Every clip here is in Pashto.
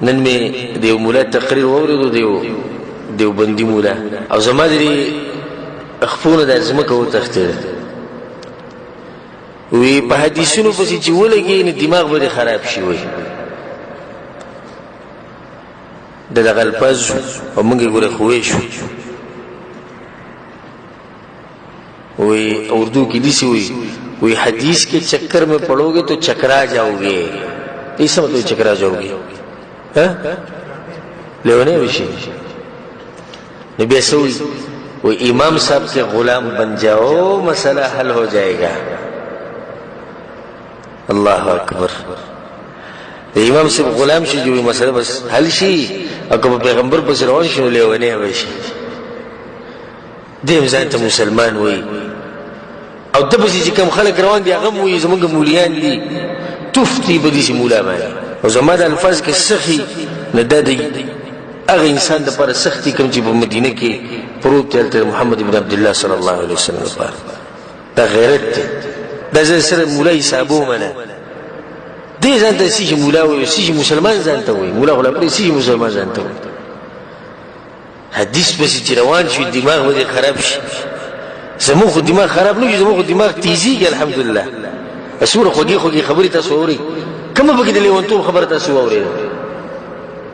نن مې د یو مولا تقریر واورېدو دیو بندي مولا او زما د خپونه د ځمکه وتښتېده وی په حدیثونو پسې چې ولګي نو دماغ به خراب شي وي دغه الفاظ او موږ ګوره خوې شو وی اردو کی دیسی وی حدیث کے چکر میں پڑھو گے تو چکرا جاؤ گے ایسا مطلب چکرا جاؤ گے لیونے وشی نبی سوئی وہ امام صاحب کے غلام بن جاؤ مسئلہ حل ہو جائے گا اللہ اکبر امام صاحب غلام شي جو مسئلہ بس حل شي او کوم پیغمبر پس روان شي لیونے وشي دیم ځان ته مسلمان وای او دبسې چې کوم خلک روان دي هغه وایي زمونږ مولیان دي تفتی به دې مولا باندې او زما د الفاظ کې سخي نه د هغه انسان دپاره سختي کوم چې په مدینه کې پروت دی هلته محمد بن عبدالله صلی الله علیه وسلم لپاره دا غیرت دی دا زه سره مولا حسابو منه دې ځان ته سي چې مولا وایي سي چې مسلمان ځان ته وایي مولا غلام پرې سي چې مسلمان ځان ته وایي حدیث پسې چې روان شي دماغ به خراب شي زموږ خو دماغ خراب نه شي زموږ خو دماغ تیزیږي الحمدلله اسوره خوږې خبرې تاسو اورئ کومه پکې د لیونتوب خبره تاسو واورئ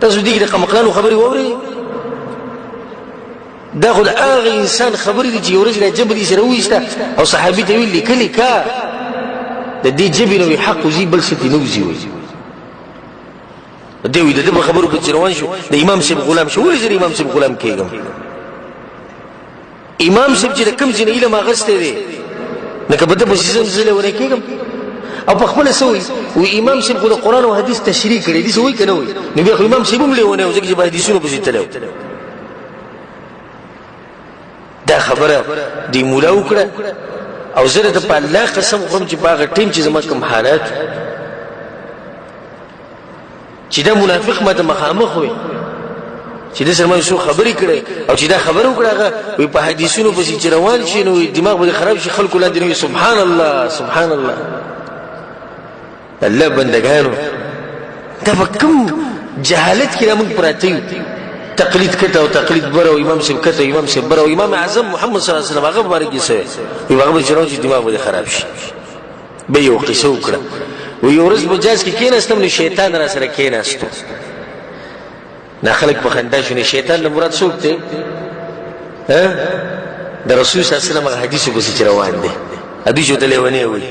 تاسو دې د قمقلانو خبرې واورئ دا خو د هغه انسان خبرې دي چې یو ورځ جبه دې سره وویسته او صحابي ته ویل لیکلي کا د دې جبې نه حق وځي بل څه دې نه وځي دوی د دې خبرو په روان شو د امام صاحب غلام شو ولې امام صاحب غلام کېږم امام صاحب چې کوم ځای علم اغسته دي نو کبه د بسیزم زله ونه کېږم او په خپل سوي و امام صاحب د قران او حديث تشریح کړي دي سوي کنه وي نو بیا امام صاحب هم له ونه او ځکه چې حدیثونو په ستلو دا خبره دی مولا وکړه او زه د په الله قسم کوم چې باغ ټیم چې زما کوم حالات چې دا منافق ماته مخامخ وي چې د سره شو خبرې کړي او چې دا خبره وکړه هغه په حدیثونو پسې چې روان شي نو دماغ به خراب شي خلکو لاندې نو سبحان الله سبحان الله الله بندگانو دا کوم جهالت کې موږ پراته یو تقلید کته او تقلید بره او امام صاحب کته امام صاحب بره او امام اعظم محمد صلی الله علیه وسلم هغه مبارک یې سوی هغه به چې دماغ به خراب شي به یو قصه وکړه و یو ورځ مجاز کې کېناستم نو شیطان را سره کېناستو نه خلک په خندا شو نه شیطان له مراد څوک دی د رسول صلی الله علیه وسلم حدیث په روان دي حدیث ته لیونی وي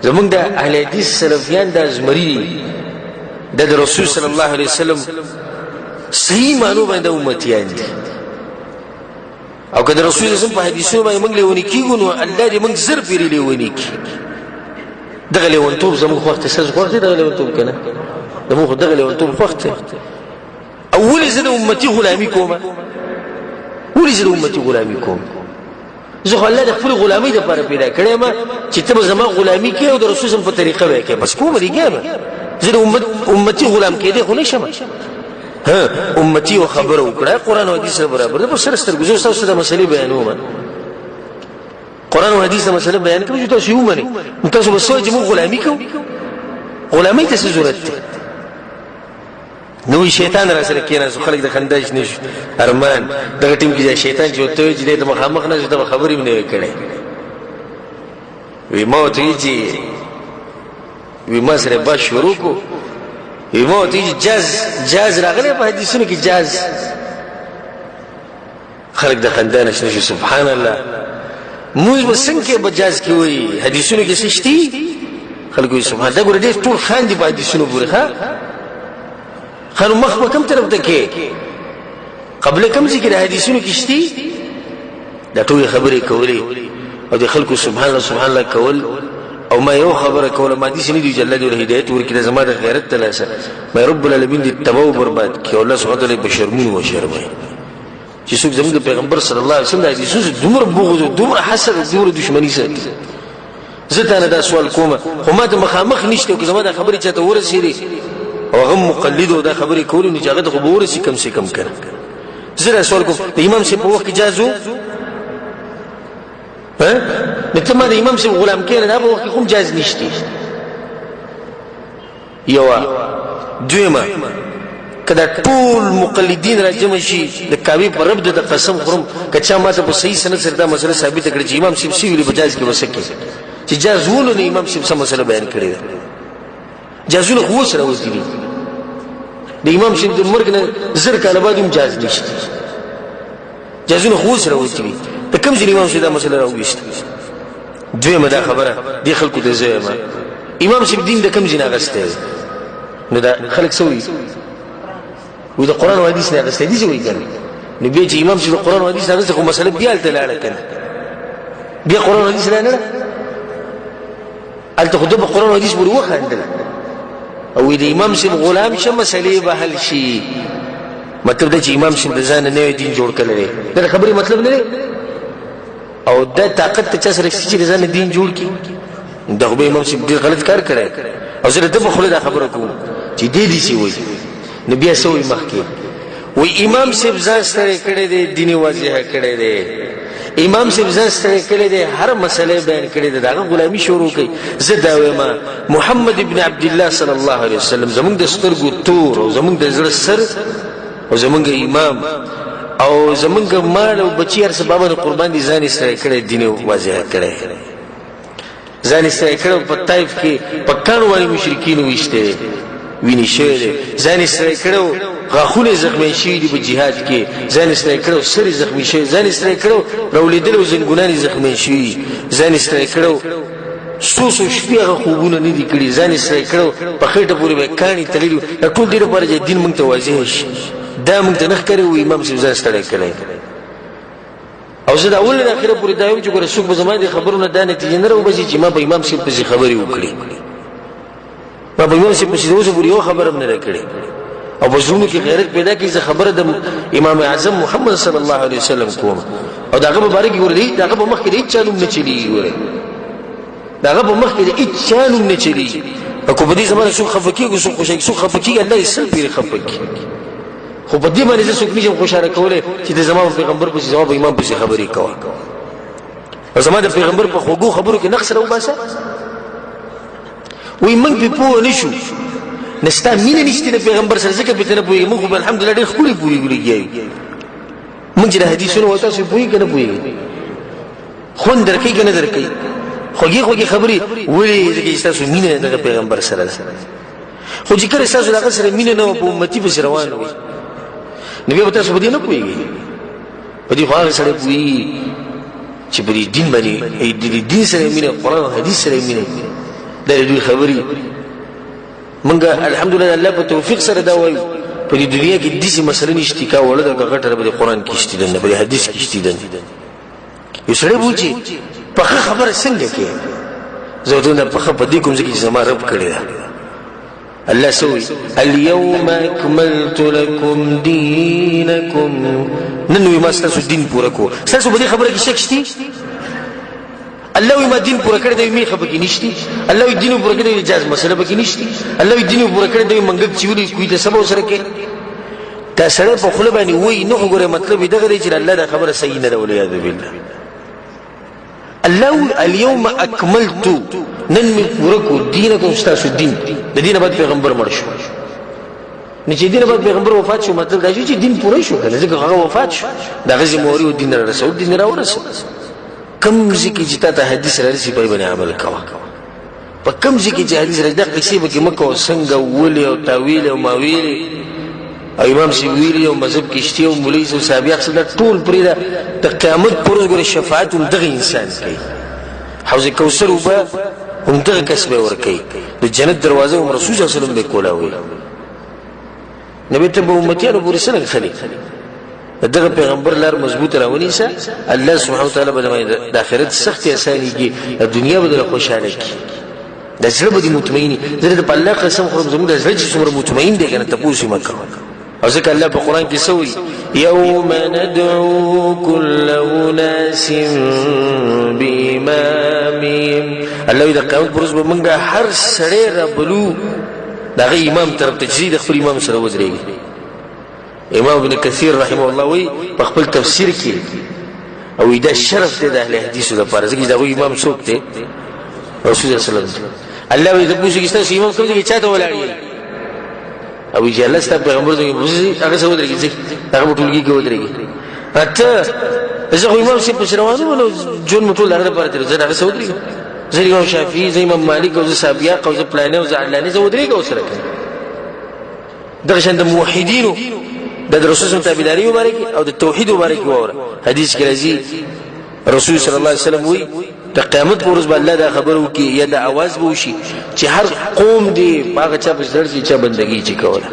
زمونږ د اهل حدیث سلفیان د ازمری د رسول صلی الله علیه وسلم صحیح معنی باندې امتیان دي او که د رسول صلی الله علیه وسلم په حدیثونو باندې موږ لیونی کیږو نو الله دې موږ زر پیری لیونی کی دغه لیونتوب زموږ وخت اساس وخت دغه لیونتوب کنه زموږ دغه لیونتوب وخت اول زه د امتی غلامی کوم ولې زه د امتی غلامی کوم زه الله د خپل غلامی لپاره پیدا کړی ما چې ته زما غلامی کې او د رسول الله په طریقه وکې بس کوم دی ګم زه د امتی غلام کې دی خو نشم امتی او خبر وکړه قران او حدیث سره برابر ده سره سترګو تاسو د مسلې بیانوم قران او حدیث مسله بیان کوي چې تاسو یو منئ تاسو به سوچ مو غلامی کو غلامی ته ضرورت ده نو شیطان را سره کېناس خلک د خنداش نشو ارمان دغه ټیم کې شیطان چې وته چې د مخامخ نه د خبرې نه کړي وی مو ته چې وی ما سره با شروع کو وی مو ته جاز راغلی په حدیثونو کې جاز خلک د خندانش نشو سبحان الله موږ وسنګ کې بجاز کې وي حدیثونو کې سشتي خلکو سبحان الله ګور دې ټول خان دي په حدیثونو پورې ښا خانو مخ په کوم طرف ته کې قبل کوم ذکر حدیثونو کې شتي دا ټول خبرې کولې او د خلکو سبحان الله سبحان الله کول او ما یو خبره کوله ما دي سنې دی جل له هدایت ورکړي زما د غیرت تلاسه ما رب العالمین دې تباہ برباد کړي الله سبحانه وتعالى بشرمون و شرمای چې څوک زموږ پیغمبر صلی الله علیه وسلم د حدیثونو دومره بغض دومره حسد دومره دښمنی ساتي زه ته نه دا سوال کوم خو ما د مخامخ نشته او زما د خبرې چاته ورسېږي او هغه مقلد او دا خبرې کول نه جاګه خو بورسې کم سي کم کړ زه سوال کوم د امام صاحب په وخت کې جازو نته ما د امام صاحب غلام کړه دا په وخت کې کوم جاز نشته یو دویمه کدا ټول مقلدین را جمع شي د کعبه پر رب د قسم خورم کچا ماته په صحیح سند سره دا مسله ثابت کړي چې امام شیب سی ویلي بجاز کې وسکه چې جازونه نه امام شیب سم مسله بیان کړي جازونه خو سره وځي د امام شیب د مرګ نه زر کاله بعد هم جاز نشته جازونه خو سره وځي ته کوم ځای امام شیب دا مسله راوښته دویمه دا خبره دی خلکو ته زما امام شیب دین د کوم ځای نه غسته نو دا خلک سوي و د قران او حدیث نه غسته دي چې وایي کنه نو بیا چې امام شیب قران او حدیث نه غسته خو مسله بیا ته لاړه کنه بیا قران او حدیث نه الته خو د قران او حدیث بری وخاندل او د امام شیب غلام شه مسلې به حل شي مطلب دا چې امام شیب د ځان نه دین جوړ کړي دا خبري مطلب نه او دا طاقت ته سره چې د ځان دین جوړ کی دا خو امام شیب ډیر غلط کار کړی او زه د خپل دا خبره کوم چې دې شي وایي نبی اسوي مخکي وی امام صاحب ځان سره کړي دي دیني واضح کړي دي امام صاحب ځان سره کړي دي هر مسله بیان کړي دي دا غلامي شروع کړي زه دا وایم محمد ابن عبد الله صلی الله علیه وسلم زمونږ د سترګو تور او زمونږ د زړه سر او زمونږ امام او زمونږ مال او بچی هر سبب د قربان دي ځان سره کړي دیني واضح کړي ځان سره کړي په طائف کې پکانو والی مشرکین وشته ویني شه ځان سره کړو غاخونه زخمی شي د جهاد کې ځان سره کړو سری زخمی شي ځان سره کړو رولیدل او زنګونانی زخمی شي ځان سره کړو سوسو شپږه خوبونه نه دي کړی ځان سره کړو په خېټه پورې وکانی تللی ټول دې لپاره چې دین مونږ ته واضح شي دا مونږ ته نه ښکاري امام صاحب ځان سره کړی او زه دا اول نه اخره پورې دا یم چې ګوره څوک به زما د خبرونو دا نتیجه نه راوباسي چې ما په امام صاحب پسې خبرې وکړي ما په امام صاحب پسې اوسه پورې یو خبره هم نه کړې او په زړونو کې غیرت پیدا کړي زه خبره د امام اعظم محمد صلی الله علیه وسلم کوم او داغه مبارک ګورې داغه په مخ کې هیڅ چالو نه چلی ګورې داغه په مخ کې هیڅ چالو نه چلی او په دې زمانه څو خفقي څو خوشي څو خفقي الله یې سل پیر خفقي خو په دې باندې څوک نشم خوشاله کوله چې د زمانه پیغمبر په ځواب امام په خبرې کوي او زمانه پیغمبر په خوګو خبرو کې نقص راو باسه وي من په پوه نشو نستا مين نشته پیغمبر سره ځکه به نه پوي موږ الحمدلله ډېر خوري پوي موږ د حدیثونو وتا سي پوي کنه پوي خون درکې کنه درکې خوږي خبري ولې ځکه تاسو مين د پیغمبر سره خو چې کله تاسو دغه سره مين نه په امتي په روان وي نبی په تاسو باندې نه پويږي په دې خو سره پوي چې په دین باندې دین سره مين قرآن او حديث سره مين دا دې خبري منګه الحمدلله الله په توفیق سره دا وایي په دې دنیا کې د دې مسلې نشتی کا ولر د غټره په قرآن کې شته نه په حدیث کې شته یو سره بوجي په خبره څنګه کې زودونه په دې کوم ځکه چې زما رب کړی الله سوي اليوم اكملت لكم دينكم نن ما ستاسو دین پورا کو ستاسو په دې خبره کې شک شتي الله ما دین پورا کړی دی می خبره کې نشتی الله دین پورا کړی دی اجازه مسله به کې نشتی الله دین پورا کړی دی منګ چوری کوي د سبا سره کې دا سره په خپل باندې وای نه وګوره مطلب دغه دی چې الله دا خبره صحیح نه ده ولیا بالله الله اليوم اكملت نن می پورا کو دینکم ستاسو دین د دین بعد پیغمبر مړ شو نه چې دین بعد پیغمبر وفات شو مطلب دا چې دین پوره شو کنه ځکه هغه وفات شو دا غزي موري او دین رسول دین راورسو کم ځکه چې ته حدیث راسي په باندې عمل کوه په کم ځکه چې حدیث راځي د قصې به کې مکو څنګه ولي او تاویل او ماویل او امام سی ویلی او مذهب کشتی او مولوی او صحابه اخصدا ټول پرې د قیامت پر ورځ شفاعت دغه انسان کوي حوض کوثر وبا هم دغه کسب ورکي د جنت دروازه او رسول الله صلی الله علیه وسلم به کولاوي نبی ته به امتیانو پورې سره خلی دغه پیغمبر لار مضبوط راونی سه الله سبحانه وتعالى به د آخرت سخت اسانيږي د دنیا بدله خوشاله کی د زړه به مطمئنی زړه په الله قسم خو زموږ د زړه چې څومره مطمئن دی کنه تاسو مکه او ځکه الله په قران کې سوی یوم ندعو كل اناس بامامهم الله اذا قامت پرز به منګه هر سړی را بلو دغه امام طرف تجدید خپل امام سره ودرېږي امام ابن كثير رحمه الله وی په خپل تفسیر کې او دا شرف دی د اهل حدیث لپاره ځکه دا امام څوک دی رسول الله صلی الله علیه وسلم الله دې پوښتنه چې تاسو امام کوم دي چاته ولاړی او چې الله ستاسو پیغمبر دې هغه څه ودرېږي هغه ټولګي کې ودرېږي اته زه خو امام صاحب روانو ولو جون مټول هغه لپاره تر زه هغه څه ودرېږي زه امام شافعي زه امام مالک او زه سابياق او زه پلانې او زه علاني زه ودرېږم وسره دغه شان د موحدینو د رسول الله تابعداري مبارک او د توحید مبارک وره حدیث کې راځي رسول صلی الله علیه وسلم وی د قیامت پر ورځ به الله دا خبرو کې یا د आवाज به وشي چې هر قوم دی هغه چا په ځړ چې چا بندگی چې کوله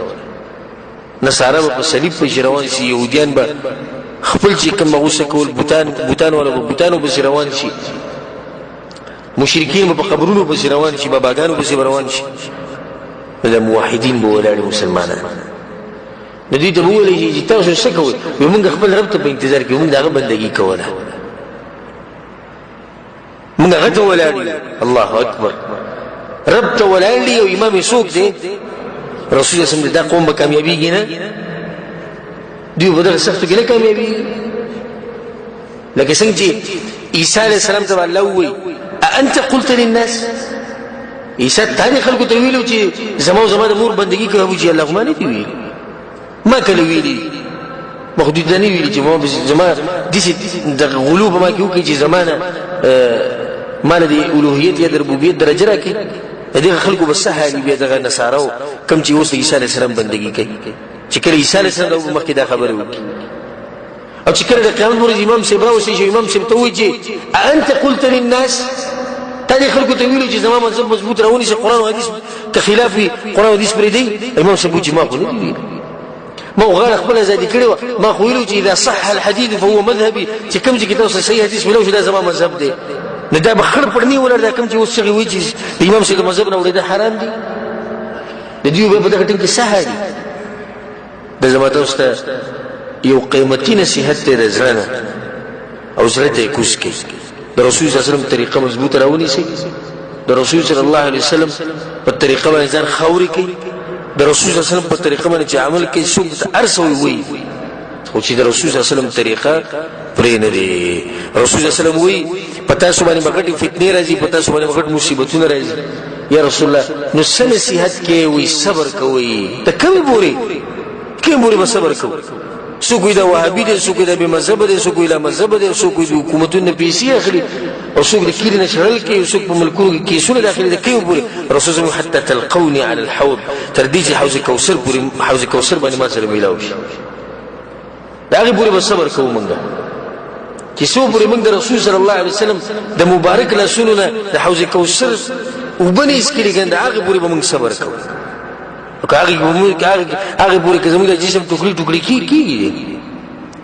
نصارا په صلیب په روان شي يهوديان به خپل چې کوم غوسه کول بوتان ولا بوتانو په روان شي مشرکین په قبرونو په روان شي باباګانو په روان شي د موحدین به ولادي مسلمانان ندی ته ویلې چې تاسو څه کوئ موږ خپل رب ته په انتظار کې موږ دغه بندگی کوله موږ هغه ولادي الله اکبر رب ته ولادي او امام سوق دی رسول الله صلی الله علیه وسلم دا قوم به کامیابیږي نه دوی په دغه سختو کې نه کامیابیږي لکه څنګه چې عیسی علیه السلام ته الله وایي انت قلت للناس عیسی ته خلکو ته ویلو چې زما د مور بندگی کوي ابو جی الله ما نه دی ویلي ما کله ویلي مخدود نه ویلي چې ما زما د غلوب ما کیو کې چې زمانه مال دی اولوهیت یا ربوبیت درجه راکې دغه خلکو بس حالي به دغه نصارو کم چې اوس عیسی علیه السلام بندگی کوي چې کله عیسی علیه السلام مخکې دا خبره وکړي او چې کله د قیامت ورځ امام صاحب راوځي چې امام صاحب ته وایي چې انت قلت للناس تاني خلکو ته ویلو چې زما مذهب مضبوط راونی چې قران او حدیث ته خلاف قران او حدیث پرې دی امام صاحب چې ما خو نه دی ما غیر خپل ازادي کړو ما خو ویلو چې اذا صح الحديث فهو مذهبي چې کوم چې کتاب صحیح حدیث ملو چې دا زما مذهب دی نه دا بخړ پړنی ولر دا کوم چې اوس څنګه وایي چې امام صاحب مذهب نه وړي حرام دي د دې په دغه ټیم کې صح دي د زماته واست یو قیمتي نصيحت ته زړه او زړه ته کوس کې د رسول صلی الله علیه وسلم طریقه مضبوط راونی سي د رسول صلی الله علیه وسلم په طریقه باندې ځان خوري کوي د رسول صلی الله علیه وسلم په طریقه باندې چې عمل کوي څوک ارسوي وي خو چې د رسول صلی الله علیه وسلم طریقه پرې نه دی رسول صلی الله علیه وسلم وي پتا سو باندې مګټي فتنې راځي پتا سو باندې مګټ مصیبتونه راځي یا رسول الله نو سن نصیحت کې وي صبر کوي ته کوي بوري به صبر کوي سو کوئی دا وهابي دي سو کوئی دا به مذهب دي سو کوئی لا مذهب دي سو کوئی د حکومتونو پیسې اخلي او سو د کلی نشرل کې سو په ملکونو کې سونه داخلي د کوي بوري رسول الله حتى تلقوني على الحوض ترديجي حوض کوثر بوري حوض کوثر باندې ما سره ميلاو شي دا غي بوري به صبر کوو مونږ چې سو بوري مونږ د رسول صلی الله علیه وسلم د مبارک لاسونه د حوض کوثر وبني اسکري ګند هغه بوري به مونږ صبر کوو هغه پورې که زموږ د جسم ټوکړي کیږي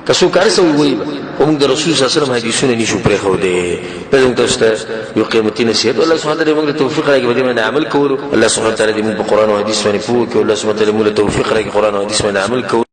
که څوک هر څه ووایي خو موږ د رسول صلی الله علیه وسلم حدیثونه نشو پرېښودی دا زموږ تاسو ته یو قیمتي نصیحت الله سبحانه وتعالی موږ ته توفیق راکړي په دې باندې عمل کولو الله سبحانه وتعالی دې موږ په قرآن او حدیث باندې پوه کړي الله سبحانه وتعالی موږ ته توفیق راکړي قرآن او حدیث باندې عمل کولو